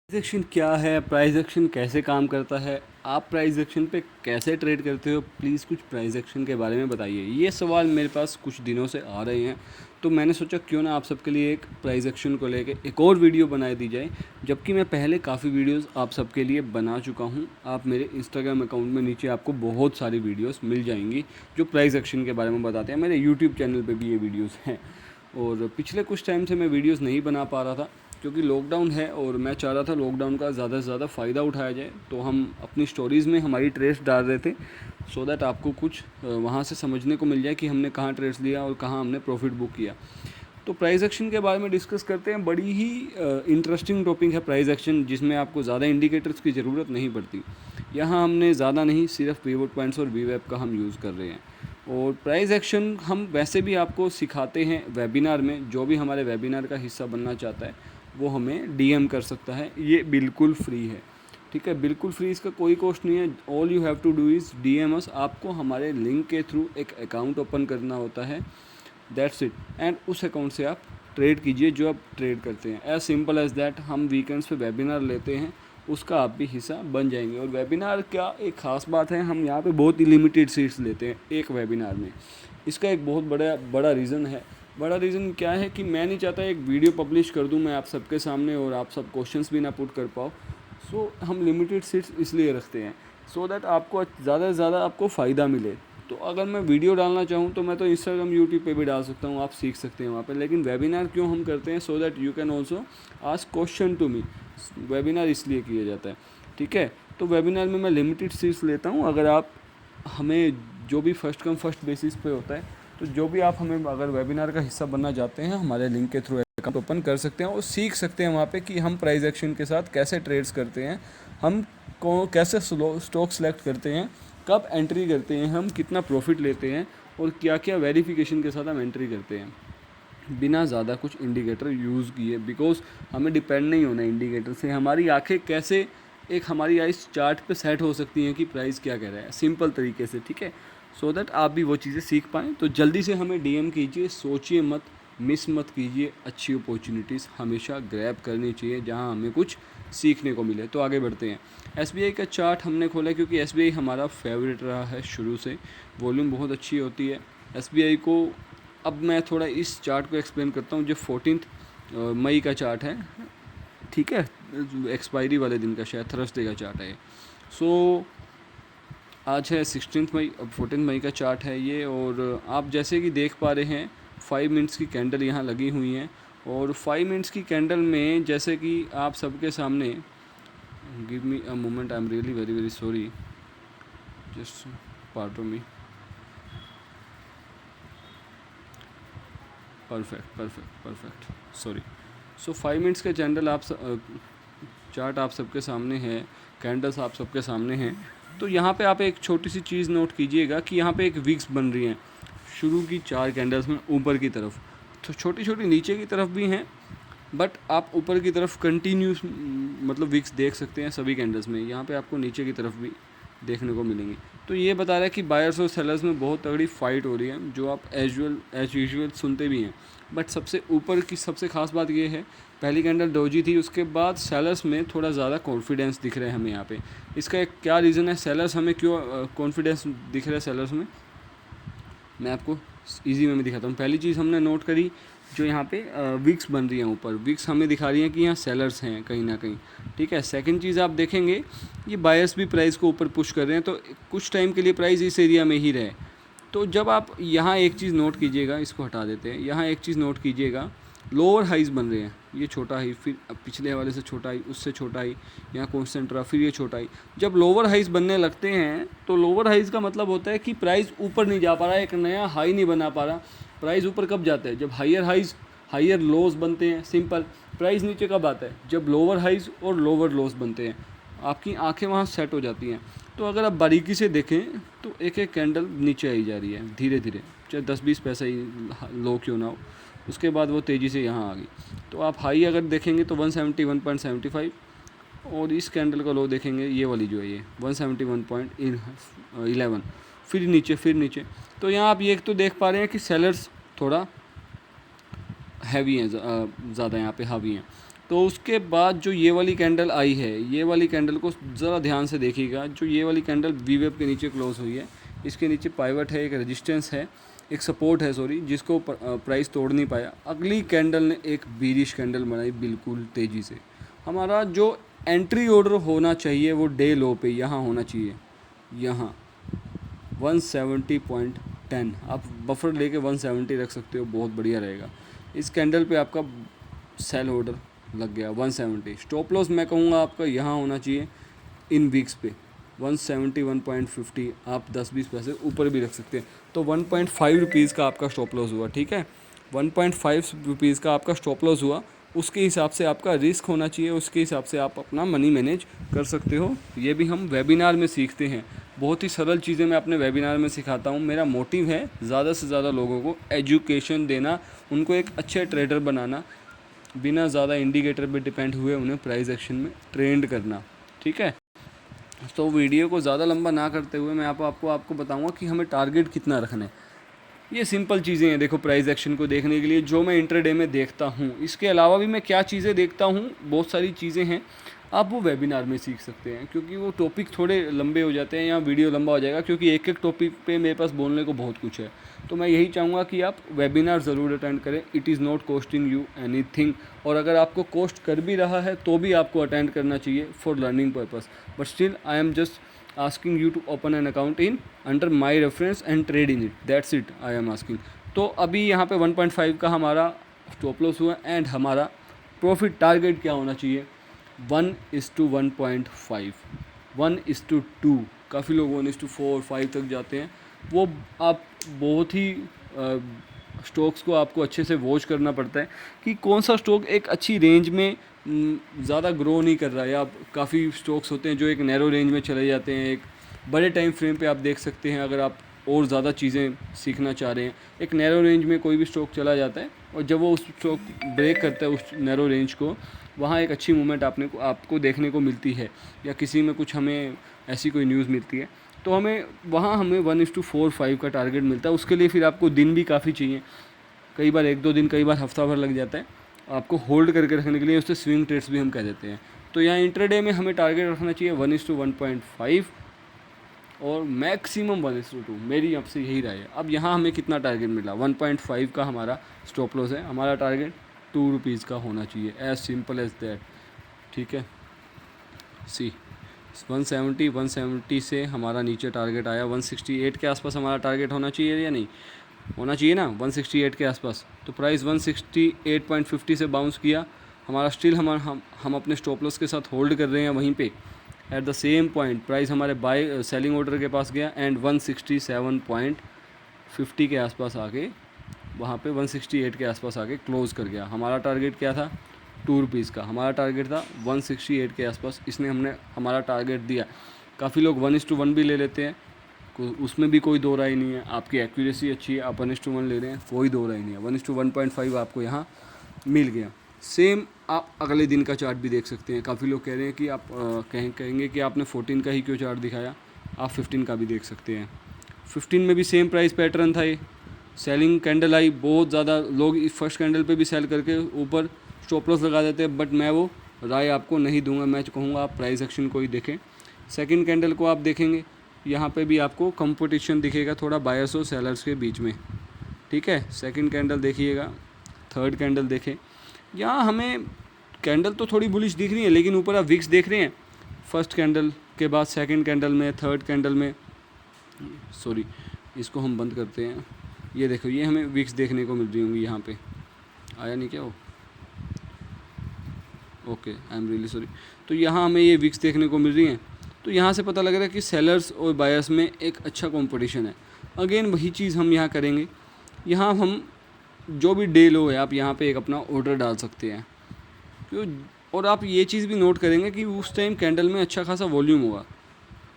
Price action क्या है? Price action कैसे काम करता है? आप प्राइस एक्शन पे कैसे ट्रेड करते हो? प्लीज़ कुछ प्राइस एक्शन के बारे में बताइए। ये सवाल मेरे पास कुछ दिनों से आ रहे हैं, तो मैंने सोचा क्यों ना आप सबके लिए एक प्राइस एक्शन को लेके एक और वीडियो बना दी जाए। जबकि मैं पहले काफ़ी वीडियोस आप सबके लिए बना चुका हूँ। आप मेरे इंस्टाग्राम अकाउंट में नीचे आपको बहुत सारी वीडियोस मिल जाएंगी जो प्राइस एक्शन के बारे में बताते हैं। मेरे यूट्यूब चैनल पे भी ये वीडियोस हैं। और पिछले कुछ टाइम से मैं वीडियोस नहीं बना पा रहा था क्योंकि लॉकडाउन है और मैं चाह रहा था लॉकडाउन का ज़्यादा से ज़्यादा फ़ायदा उठाया जाए। तो हम अपनी स्टोरीज़ में हमारी ट्रेड्स डाल रहे थे सो दैट आपको कुछ वहाँ से समझने को मिल जाए कि हमने कहाँ ट्रेड्स लिया और कहाँ हमने प्रॉफिट बुक किया। तो प्राइस एक्शन के बारे में डिस्कस करते हैं। बड़ी ही इंटरेस्टिंग टॉपिक है प्राइस एक्शन, जिसमें आपको ज़्यादा इंडिकेटर्स की ज़रूरत नहीं पड़ती। यहाँ हमने ज़्यादा नहीं, सिर्फ पिवट पॉइंट्स और वीवेब का हम यूज़ कर रहे हैं। और प्राइस एक्शन हम वैसे भी आपको सिखाते हैं वेबिनार में। जो भी हमारे वेबिनार का हिस्सा बनना चाहता है वो हमें डीएम कर सकता है। ये बिल्कुल फ्री है, ठीक है, बिल्कुल फ्री, इसका कोई कॉस्ट नहीं है। All you have to do is DM us. आपको हमारे लिंक के थ्रू एक अकाउंट ओपन करना होता है, दैट्स इट। एंड उस अकाउंट से आप ट्रेड कीजिए जो आप ट्रेड करते हैं। As simple as that. हम वीकेंड्स पे वेबिनार लेते हैं, उसका आप भी हिस्सा बन जाएंगे। और वेबिनार क्या एक ख़ास बात है, हम यहाँ पे बहुत ही लिमिटेड सीट्स लेते हैं एक वेबिनार में। इसका एक बहुत बड़ा रीज़न है। बड़ा रीज़न क्या है कि मैं नहीं चाहता एक वीडियो पब्लिश कर दूं मैं आप सबके सामने और आप सब क्वेश्चंस भी ना पुट कर पाओ। सो हम लिमिटेड सीट्स इसलिए रखते हैं सो दैट आपको ज़्यादा से ज़्यादा आपको फ़ायदा मिले। तो अगर मैं वीडियो डालना चाहूँ तो मैं तो इंस्टाग्राम यूट्यूब पे भी डाल सकता हूँ, आप सीख सकते हैं वहाँ पे। लेकिन वेबिनार क्यों हम करते हैं? So that you can also ask question to me. Webinar इसलिए किया जाता है, ठीक है। तो वेबिनार में मैं लिमिटेड सीट्स लेता हूँ। अगर आप हमें जो भी फर्स्ट कम फर्स्ट बेसिस पे होता है, तो जो भी आप हमें अगर वेबिनार का हिस्सा बनना चाहते हैं, हमारे लिंक के थ्रू अकाउंट ओपन कर सकते हैं और सीख सकते हैं वहाँ पे कि हम प्राइस एक्शन के साथ कैसे ट्रेड्स करते हैं, हम कैसे स्टॉक सेलेक्ट करते हैं, कब एंट्री करते हैं, हम कितना प्रॉफिट लेते हैं और क्या क्या वेरिफिकेशन के साथ हम एंट्री करते हैं बिना ज़्यादा कुछ इंडिकेटर यूज़ किए। बिकॉज हमें डिपेंड नहीं होना इंडिकेटर से। हमारी आंखें कैसे एक हमारी आइस चार्ट पे सेट हो सकती हैं कि प्राइस क्या कह रहा है, सिंपल तरीके से, ठीक है। सो दैट आप भी वो चीज़ें सीख पाएँ। तो जल्दी से हमें डीएम कीजिए, सोचिए मत, मिस मत कीजिए। अच्छी अपॉर्चुनिटीज़ हमेशा ग्रैब करनी चाहिए जहाँ हमें कुछ सीखने को मिले। तो आगे बढ़ते हैं। एसबीआई का चार्ट हमने खोला क्योंकि एसबीआई हमारा फेवरेट रहा है शुरू से। वॉल्यूम बहुत अच्छी होती है एसबीआई को। अब मैं थोड़ा इस चार्ट को एक्सप्लेन करता हूँ। जो 14 मई का चार्ट है, ठीक है, एक्सपायरी वाले दिन का, शायद थर्सडे का चार्ट है। सो आज है 16 मई, अब 14 मई का चार्ट है ये। और आप जैसे कि देख पा रहे हैं 5 मिनट्स की कैंडल यहाँ लगी हुई हैं। और 5 मिनट्स की कैंडल में जैसे कि आप सबके सामने, give me a moment, I am really very very sorry, just part of me. Perfect sorry. So 5 minutes का कैंडल चार्ट आप सबके सामने है, कैंडल्स आप सबके सामने हैं। तो यहाँ पे आप एक छोटी सी चीज़ नोट कीजिएगा कि यहाँ पे एक विक्स बन रही हैं शुरू की 4 कैंडल्स में ऊपर की तरफ। तो छोटी छोटी नीचे की तरफ भी हैं, बट आप ऊपर की तरफ कंटिन्यूस मतलब विक्स देख सकते हैं सभी कैंडल्स में। यहाँ पे आपको नीचे की तरफ भी देखने को मिलेंगी। तो ये बता रहा है कि बायर्स और सेलर्स में बहुत तगड़ी फाइट हो रही है, जो आप एज यूजुअल सुनते भी हैं। बट सबसे ऊपर की सबसे खास बात ये है, पहली कैंडल डोजी थी, उसके बाद सेलर्स में थोड़ा ज़्यादा कॉन्फिडेंस दिख रहा है हमें यहाँ पे। इसका एक क्या रीज़न है, सेलर्स हमें क्यों कॉन्फिडेंस दिख रहा है सेलर्स में, मैं आपको इजी वे में दिखाता हूँ। पहली चीज़ हमने नोट करी, जो यहाँ पे विक्स बन रही हैं ऊपर, विक्स हमें दिखा रही हैं कि यहाँ सेलर्स हैं कहीं ना कहीं, ठीक है। सेकंड चीज़ आप देखेंगे ये बायर्स भी प्राइस को ऊपर पुश कर रहे हैं, तो कुछ टाइम के लिए प्राइस इस एरिया में ही रहे। तो जब आप यहाँ एक चीज़ नोट कीजिएगा, इसको हटा देते हैं, यहाँ एक चीज़ नोट कीजिएगा, लोअर हाइज बन रहे हैं। ये छोटा हाई, फिर पिछले हवाले से छोटा हाई, उससे छोटा हाई, यहाँ कॉन्स्टेंट रहा, फिर ये छोटा हाई। जब लोअर हाइज बनने लगते हैं तो लोअर हाइज का मतलब होता है कि प्राइस ऊपर नहीं जा पा रहा है, एक नया हाई नहीं बना पा रहा। प्राइस ऊपर कब जाता है? जब हायर हाइज हायर लोज बनते हैं, सिंपल। प्राइस नीचे कब आता है? जब लोअर हाइज और लोअर लोज बनते हैं। आपकी आंखें वहाँ सेट हो जाती हैं। तो अगर आप बारीकी से देखें तो एक एक कैंडल नीचे आई जा रही है धीरे धीरे, चाहे 10-20 पैसा ही लो क्यों ना हो। उसके बाद वो तेज़ी से यहाँ आ गई। तो आप हाई अगर देखेंगे तो 171.75, और इस कैंडल का लो देखेंगे, ये वाली जो है ये 171.11, फिर नीचे फिर नीचे। तो यहाँ आप ये तो देख पा रहे हैं कि सेलर्स थोड़ा हैवी हैं, ज़्यादा यहाँ पे हावी हैं। तो उसके बाद जो ये वाली कैंडल आई है, ये वाली कैंडल को ज़रा ध्यान से देखिएगा। जो ये वाली कैंडल वीवेब के नीचे क्लोज हुई है, इसके नीचे पाइवट है, एक रेजिस्टेंस है, एक सपोर्ट है सॉरी, जिसको प्राइस तोड़ नहीं पाया। अगली कैंडल ने एक बीरिश कैंडल बनाई बिल्कुल तेज़ी से। हमारा जो एंट्री ऑर्डर होना चाहिए वो डे लो पे यहाँ होना चाहिए, यहाँ 170.10। आप बफर लेके 170 रख सकते हो, बहुत बढ़िया रहेगा। इस कैंडल पे आपका सेल ऑर्डर लग गया 170। स्टॉप लॉस मैं कहूँगा आपका यहाँ होना चाहिए इन वीक्स पे 171.50। आप 10-20 पैसे ऊपर भी रख सकते हैं। तो 1.5 रुपीज़ का आपका स्टॉप लॉस हुआ, ठीक है, 1.5 रुपीज़ का आपका स्टॉप लॉस हुआ। उसके हिसाब से आपका रिस्क होना चाहिए, उसके हिसाब से आप अपना मनी मैनेज कर सकते हो। ये भी हम वेबिनार में सीखते हैं, बहुत ही सरल चीज़ें मैं अपने वेबिनार में सिखाता हूँ। मेरा मोटिव है ज़्यादा से ज़्यादा लोगों को एजुकेशन देना, उनको एक अच्छे ट्रेडर बनाना, बिना ज़्यादा इंडिकेटर पे डिपेंड हुए उन्हें प्राइस एक्शन में ट्रेंड करना, ठीक है। तो वीडियो को ज़्यादा लंबा ना करते हुए मैं आपको बताऊंगा कि हमें टारगेट कितना रखना है। ये सिंपल चीज़ें हैं देखो प्राइस एक्शन को देखने के लिए, जो मैं इंट्राडे में देखता हूँ। इसके अलावा भी मैं क्या चीज़ें देखता हूँ, बहुत सारी चीज़ें हैं, आप वो वेबिनार में सीख सकते हैं, क्योंकि वो टॉपिक थोड़े लंबे हो जाते हैं या वीडियो लंबा हो जाएगा, क्योंकि एक एक टॉपिक पे मेरे पास बोलने को बहुत कुछ है। तो मैं यही चाहूँगा कि आप वेबिनार ज़रूर अटेंड करें। It is not costing you anything, और अगर आपको कॉस्ट कर भी रहा है तो भी आपको अटेंड करना चाहिए for learning purpose. But still I am just asking you to open an account in under my reference and trade in it, that's it I am asking। तो अभी यहाँ पे 1.5 का हमारा स्टॉप लॉस हुआ एंड हमारा प्रॉफिट टारगेट क्या होना चाहिए 1:1.5, 1:2। काफ़ी लोग 1:4, 5 तक जाते हैं। वो आप बहुत ही स्टॉक्स को आपको अच्छे से वॉच करना पड़ता है कि कौन सा स्टॉक एक अच्छी रेंज में ज़्यादा ग्रो नहीं कर रहा है। आप काफ़ी स्टॉक्स होते हैं जो एक नैरो रेंज में चले जाते हैं, एक बड़े टाइम फ्रेम पे आप देख सकते हैं। अगर आप और ज़्यादा चीज़ें सीखना चाह रहे हैं, एक नैरो रेंज में कोई भी स्टॉक चला जाता है और जब वो उस स्टॉक ब्रेक करता है उस नैरो रेंज को, वहाँ एक अच्छी मूवमेंट आपको देखने को मिलती है, या किसी में कुछ हमें ऐसी कोई न्यूज़ मिलती है तो हमें 1:4-5 का टारगेट मिलता है। उसके लिए फिर आपको दिन भी काफ़ी चाहिए, कई बार 1-2 दिन, कई बार हफ्ता भर लग जाता है आपको होल्ड करके रखने के लिए। उससे स्विंग ट्रेड्स भी हम कह देते हैं। तो यहाँ इंट्राडे में हमें टारगेट रखना चाहिए 1:1.5 और मैक्सिमम 1:2। मेरी आपसे यही राय है। अब यहाँ हमें कितना टारगेट मिला, 1.5 का हमारा स्टॉप लॉस है, हमारा टारगेट 2 रुपीज़ का होना चाहिए, एज सिंपल एज दैट, ठीक है। सी 170 से हमारा नीचे टारगेट आया 168 के आसपास हमारा टारगेट होना चाहिए या नहीं होना चाहिए ना, 168 के आसपास। तो प्राइस 168.50 से बाउंस किया, हमारा स्टिल हम अपने स्टॉप लॉस के साथ होल्ड कर रहे हैं वहीं पे। At the same point price हमारे बाय सेलिंग ऑर्डर के पास गया एंड 167.50 के आसपास आके वहाँ पे 168 के आसपास आके क्लोज़ कर गया। हमारा टारगेट क्या था 2 रुपीज़ का, हमारा टारगेट था 168 के आसपास। इसने हमारा टारगेट दिया। काफ़ी लोग 1:1 भी ले लेते हैं, उसमें भी कोई दो राय नहीं है। आपकी एक्यूरेसी अच्छी है, आप 1:1 ले रहे हैं, कोई दो राय नहीं है। 1:1.5 आपको यहाँ मिल गया। सेम आप अगले दिन का चार्ट भी देख सकते हैं। काफ़ी लोग कह रहे हैं कि आप कहेंगे कि आपने 14 का ही क्यों चार्ट दिखाया, आप 15 का भी देख सकते हैं। 15 में भी सेम प्राइस पैटर्न था। ये सेलिंग कैंडल आई, बहुत ज़्यादा लोग इस फर्स्ट कैंडल पे भी सेल करके ऊपर स्टॉप लॉस लगा देते हैं, बट मैं वो राय आपको नहीं दूंगा। मैं कहूँगा आप प्राइस एक्शन को ही देखें। सेकंड कैंडल को आप देखेंगे, यहाँ पे भी आपको कंपटीशन दिखेगा थोड़ा बायर्स और सेलर्स के बीच में, ठीक है। सेकंड कैंडल देखिएगा, थर्ड कैंडल देखें। यहाँ हमें कैंडल तो थोड़ी बुलिश दिख रही है, लेकिन ऊपर आप विक्स देख रहे हैं। फर्स्ट कैंडल के बाद सेकंड कैंडल में, थर्ड कैंडल में, सॉरी इसको हम बंद करते हैं। ये देखो, ये हमें विक्स देखने को मिल रही होंगी। यहाँ पे आया नहीं क्या वो, okay I am really sorry. तो यहाँ हमें ये विक्स देखने को मिल रही हैं। तो यहाँ से पता लग रहा है कि सेलर्स और बायर्स में एक अच्छा कंपटीशन है। अगेन वही चीज़ हम यहाँ करेंगे। यहाँ हम जो भी डे लो है, आप यहाँ पे एक अपना ऑर्डर डाल सकते हैं। क्यों, और आप ये चीज़ भी नोट करेंगे कि उस टाइम कैंडल में अच्छा खासा वॉल्यूम होगा।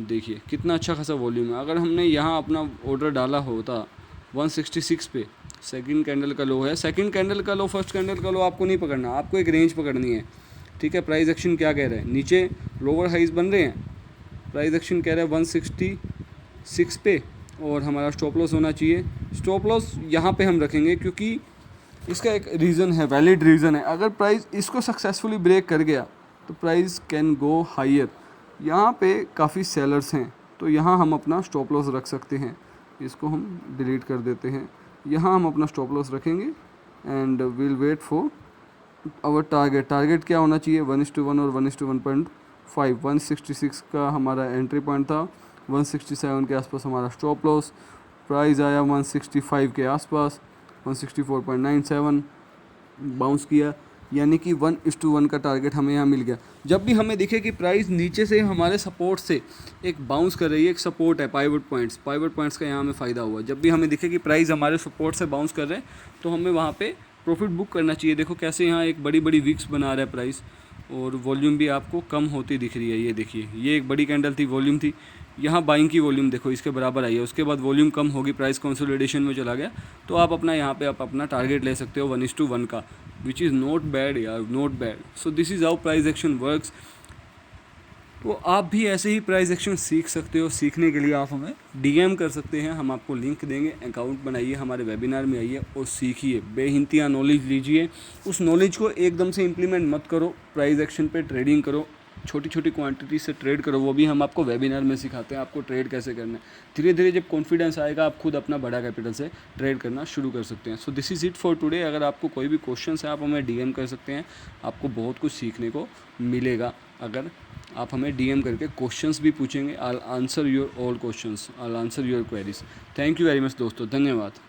देखिए कितना अच्छा खासा वॉल्यूम है। अगर हमने यहाँ अपना ऑर्डर डाला होता 166 पे, सेकंड कैंडल का लो है, सेकंड कैंडल का लो, फर्स्ट कैंडल का लो आपको नहीं पकड़ना, आपको एक रेंज पकड़नी है, ठीक है। प्राइस एक्शन क्या कह रहा है, नीचे लोअर हाइज बन रहे हैं, प्राइस एक्शन कह रहा है 166 पे, और हमारा स्टॉप लॉस होना चाहिए। स्टॉप लॉस यहाँ पे हम रखेंगे क्योंकि इसका एक रीज़न है, वैलिड रीज़न है। अगर प्राइस इसको सक्सेसफुली ब्रेक कर गया तो प्राइस कैन गो हायर। यहाँ पे काफ़ी सेलर्स हैं, तो यहाँ हम अपना स्टॉप लॉस रख सकते हैं। इसको हम डिलीट कर देते हैं। यहाँ हम अपना स्टॉप लॉस रखेंगे and will wait for our target. Target क्या होना चाहिए? 1:1 और 1:1.5। 166 का हमारा एंट्री पॉइंट था, 167 के आसपास हमारा स्टॉप लॉस। प्राइस आया 165 के आसपास, 164.97 बाउंस किया, यानी कि 1:1 का टारगेट हमें यहाँ मिल गया। जब भी हमें दिखे कि प्राइस नीचे से हमारे सपोर्ट से एक बाउंस कर रही है, एक सपोर्ट है पाइवट पॉइंट्स का यहाँ हमें फ़ायदा हुआ। जब भी हमें दिखे कि प्राइस हमारे सपोर्ट से बाउंस कर रहे हैं तो हमें वहाँ पे प्रॉफिट बुक करना चाहिए। देखो कैसे यहाँ एक बड़ी बड़ी विक्स बना रहा है प्राइस, और वॉल्यूम भी आपको कम होती दिख रही है। ये देखिए, ये एक बड़ी कैंडल थी, वॉल्यूम थी, यहाँ बाइंग की वॉल्यूम देखो इसके बराबर आई है। उसके बाद वॉल्यूम कम होगी, प्राइस कंसोलिडेशन में चला गया, तो आप अपना यहाँ पे आप अपना टारगेट ले सकते हो 1:1 का, विच इज़ नॉट बैड यार, not bad. So this is how price action works. तो आप भी ऐसे ही प्राइस एक्शन सीख सकते हो। सीखने के लिए आप हमें डीएम कर सकते हैं, हम आपको लिंक देंगे। अकाउंट बनाइए, हमारे वेबिनार में आइए और सीखिए, बेहिंतिया नॉलेज लीजिए। उस नॉलेज को एकदम से इम्प्लीमेंट मत करो, प्राइस एक्शन पे ट्रेडिंग करो, छोटी छोटी क्वांटिटी से ट्रेड करो। वो भी हम आपको वेबिनार में सिखाते हैं, आपको ट्रेड कैसे करना है। धीरे धीरे जब कॉन्फिडेंस आएगा, आप खुद अपना बड़ा कैपिटल से ट्रेड करना शुरू कर सकते हैं। So this is it for today. अगर आपको कोई भी क्वेश्चन है आप हमें डीएम कर सकते हैं, आपको बहुत कुछ सीखने को मिलेगा। अगर आप हमें डीएम करके क्वेश्चंस भी पूछेंगे, I answer your all questions, I answer your queries. Thank you very much दोस्तों, धन्यवाद।